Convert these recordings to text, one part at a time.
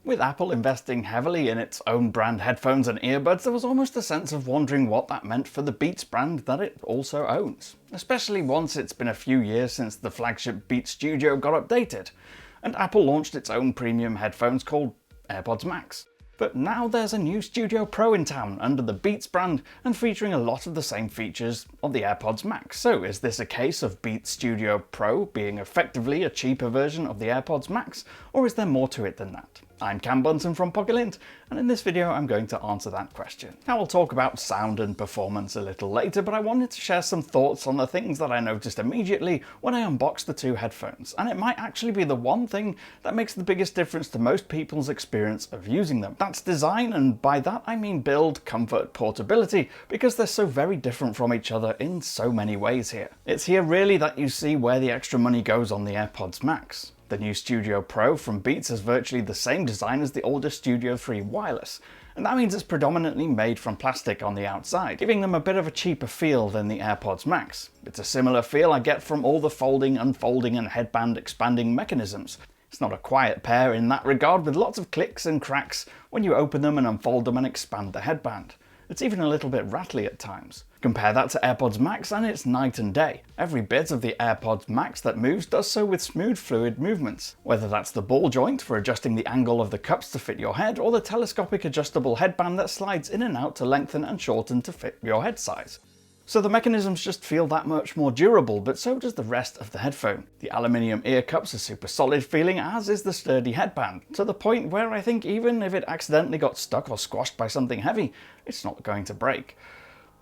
With Apple investing heavily in its own brand headphones and earbuds, there was almost a sense of wondering what that meant for the Beats brand that it also owns. Especially once it's been a few years since the flagship Beats Studio got updated, and Apple launched its own premium headphones called AirPods Max. But now there's a new Studio Pro in town under the Beats brand and featuring a lot of the same features of the AirPods Max. So is this a case of Beats Studio Pro being effectively a cheaper version of the AirPods Max, or is there more to it than that? I'm Cam Bunton from Pocket-lint, and in this video I'm going to answer that question. Now I'll talk about sound and performance a little later, but I wanted to share some thoughts on the things that I noticed immediately when I unboxed the two headphones, and it might actually be the one thing that makes the biggest difference to most people's experience of using them. That's design, and by that I mean build, comfort, portability, because they're so very different from each other in so many ways here. It's here really that you see where the extra money goes on the AirPods Max. The new Studio Pro from Beats has virtually the same design as the older Studio 3 wireless, and that means it's predominantly made from plastic on the outside, giving them a bit of a cheaper feel than the AirPods Max. It's a similar feel I get from all the folding, unfolding and headband expanding mechanisms. It's not a quiet pair in that regard, with lots of clicks and cracks when you open them and unfold them and expand the headband. It's even a little bit rattly at times. Compare that to AirPods Max and it's night and day. Every bit of the AirPods Max that moves does so with smooth fluid movements, whether that's the ball joint for adjusting the angle of the cups to fit your head, or the telescopic adjustable headband that slides in and out to lengthen and shorten to fit your head size. So the mechanisms just feel that much more durable, but so does the rest of the headphone. The aluminium ear cups are super solid feeling, as is the sturdy headband, to the point where I think even if it accidentally got stuck or squashed by something heavy, it's not going to break.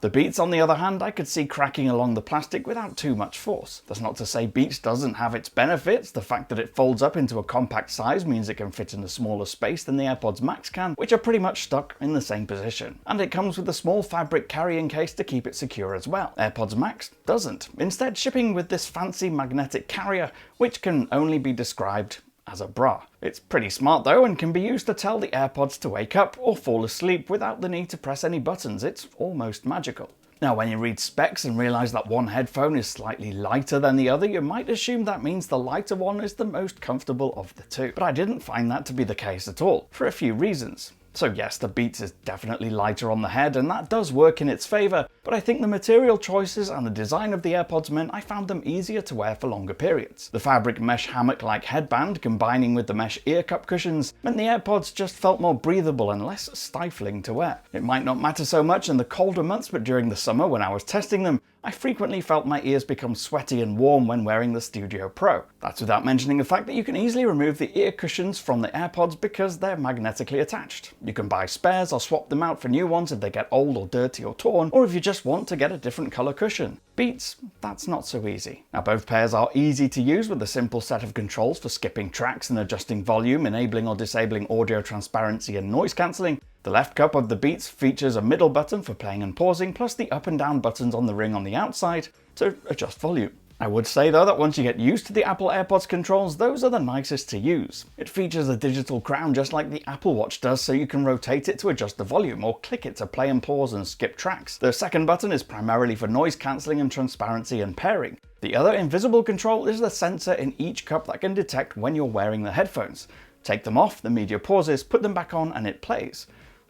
The Beats, on the other hand, I could see cracking along the plastic without too much force. That's not to say Beats doesn't have its benefits. The fact that it folds up into a compact size means it can fit in a smaller space than the AirPods Max can, which are pretty much stuck in the same position. And it comes with a small fabric carrying case to keep it secure as well. AirPods Max doesn't, instead shipping with this fancy magnetic carrier, which can only be described as a bra. It's pretty smart though, and can be used to tell the AirPods to wake up or fall asleep without the need to press any buttons. It's almost magical. Now when you read specs and realise that one headphone is slightly lighter than the other, you might assume that means the lighter one is the most comfortable of the two. But I didn't find that to be the case at all, for a few reasons. So yes, the Beats is definitely lighter on the head, and that does work in its favour, but I think the material choices and the design of the AirPods meant I found them easier to wear for longer periods. The fabric mesh hammock-like headband combining with the mesh ear cup cushions meant the AirPods just felt more breathable and less stifling to wear. It might not matter so much in the colder months, but during the summer when I was testing them, I frequently felt my ears become sweaty and warm when wearing the Studio Pro. That's without mentioning the fact that you can easily remove the ear cushions from the AirPods because they're magnetically attached. You can buy spares or swap them out for new ones if they get old or dirty or torn, or if you just want to get a different colour cushion. Beats, that's not so easy. Now both pairs are easy to use with a simple set of controls for skipping tracks and adjusting volume, enabling or disabling audio transparency and noise cancelling. The left cup of the Beats features a middle button for playing and pausing, plus the up and down buttons on the ring on the outside to adjust volume. I would say though that once you get used to the Apple AirPods controls, those are the nicest to use. It features a digital crown just like the Apple Watch does, so you can rotate it to adjust the volume or click it to play and pause and skip tracks. The second button is primarily for noise cancelling and transparency and pairing. The other invisible control is the sensor in each cup that can detect when you're wearing the headphones. Take them off, the media pauses, put them back on and it plays.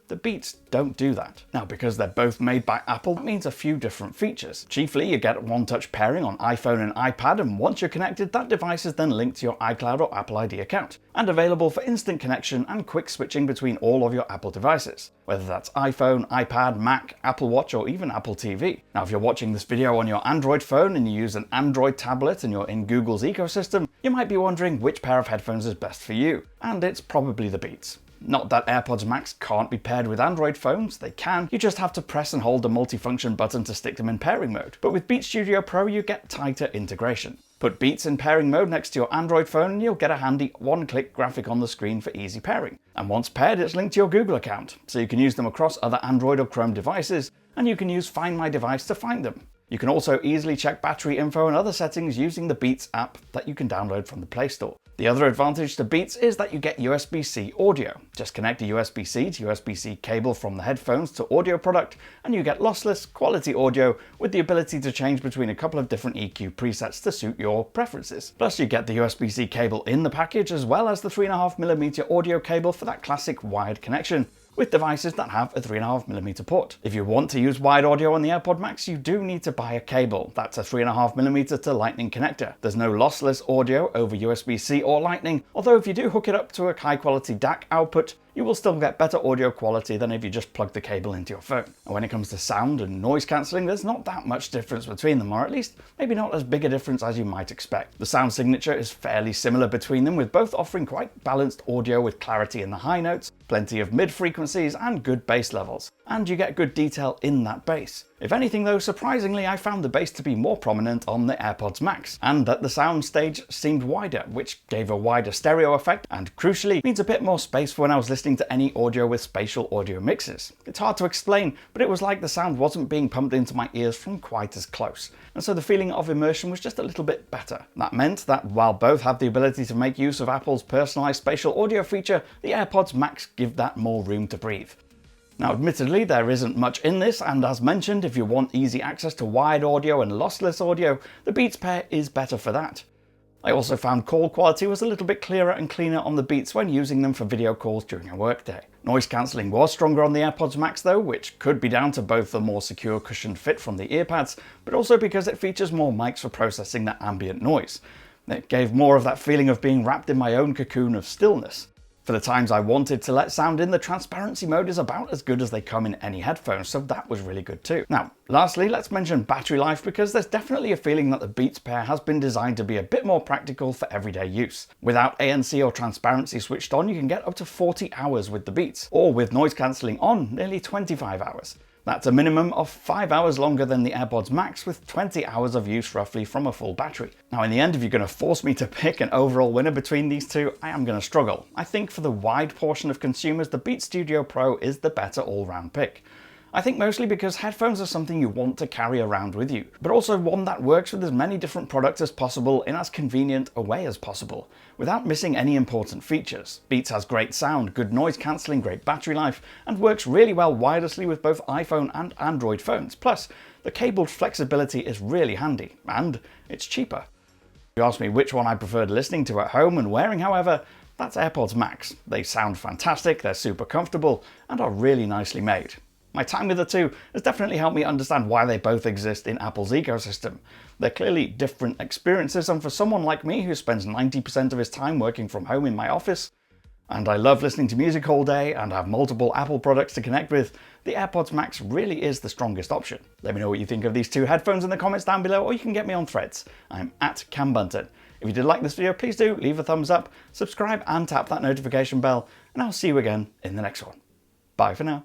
The Beats don't do that. Now because they're both made by Apple, that means a few different features. Chiefly you get one-touch pairing on iPhone and iPad, and once you're connected that device is then linked to your iCloud or Apple ID account, and available for instant connection and quick switching between all of your Apple devices, whether that's iPhone, iPad, Mac, Apple Watch or even Apple TV. Now if you're watching this video on your Android phone and you use an Android tablet and you're in Google's ecosystem, you might be wondering which pair of headphones is best for you, and it's probably the Beats. Not that AirPods Max can't be paired with Android phones, they can, you just have to press and hold the multifunction button to stick them in pairing mode. But with Beats Studio Pro you get tighter integration. Put Beats in pairing mode next to your Android phone and you'll get a handy one-click graphic on the screen for easy pairing. And once paired it's linked to your Google account, so you can use them across other Android or Chrome devices, and you can use Find My Device to find them. You can also easily check battery info and other settings using the Beats app that you can download from the Play Store. The other advantage to Beats is that you get USB-C audio. Just connect a USB-C to USB-C cable from the headphones to audio product, and you get lossless, quality audio with the ability to change between a couple of different EQ presets to suit your preferences. Plus you get the USB-C cable in the package, as well as the 3.5mm audio cable for that classic wired connection, with devices that have a 3.5mm port. If you want to use wide audio on the AirPods Max, you do need to buy a cable. That's a 3.5mm to Lightning connector. There's no lossless audio over USB-C or Lightning, although if you do hook it up to a high quality DAC output, you will still get better audio quality than if you just plug the cable into your phone. And when it comes to sound and noise cancelling, there's not that much difference between them, or at least maybe not as big a difference as you might expect. The sound signature is fairly similar between them, with both offering quite balanced audio with clarity in the high notes, plenty of mid frequencies and good bass levels. And you get good detail in that bass. If anything though, surprisingly, I found the bass to be more prominent on the AirPods Max, and that the sound stage seemed wider, which gave a wider stereo effect, and crucially means a bit more space for when I was listening to any audio with spatial audio mixes. It's hard to explain, but it was like the sound wasn't being pumped into my ears from quite as close, and so the feeling of immersion was just a little bit better. That meant that while both have the ability to make use of Apple's personalized spatial audio feature, the AirPods Max give that more room to breathe. Now admittedly there isn't much in this, and as mentioned, if you want easy access to wired audio and lossless audio, the Beats pair is better for that. I also found call quality was a little bit clearer and cleaner on the Beats when using them for video calls during a workday. Noise cancelling was stronger on the AirPods Max though, which could be down to both the more secure cushioned fit from the earpads, but also because it features more mics for processing that ambient noise. It gave more of that feeling of being wrapped in my own cocoon of stillness. For the times I wanted to let sound in, the transparency mode is about as good as they come in any headphones, so that was really good too. Now, lastly, let's mention battery life, because there's definitely a feeling that the Beats pair has been designed to be a bit more practical for everyday use. Without ANC or transparency switched on, you can get up to 40 hours with the Beats, or with noise cancelling on, nearly 25 hours. That's a minimum of 5 hours longer than the AirPods Max, with 20 hours of use roughly from a full battery. Now in the end, if you're going to force me to pick an overall winner between these two, I am going to struggle. I think for the wide portion of consumers, the Beats Studio Pro is the better all-round pick. I think mostly because headphones are something you want to carry around with you, but also one that works with as many different products as possible in as convenient a way as possible, without missing any important features. Beats has great sound, good noise cancelling, great battery life, and works really well wirelessly with both iPhone and Android phones. Plus, the cabled flexibility is really handy, and it's cheaper. If you ask me which one I preferred listening to at home and wearing, however, that's AirPods Max. They sound fantastic, they're super comfortable, and are really nicely made. My time with the two has definitely helped me understand why they both exist in Apple's ecosystem. They're clearly different experiences, and for someone like me who spends 90% of his time working from home in my office, and I love listening to music all day and have multiple Apple products to connect with, the AirPods Max really is the strongest option. Let me know what you think of these two headphones in the comments down below, or you can get me on Threads. I'm at Cam Bunton. If you did like this video, please do leave a thumbs up, subscribe and tap that notification bell, and I'll see you again in the next one. Bye for now.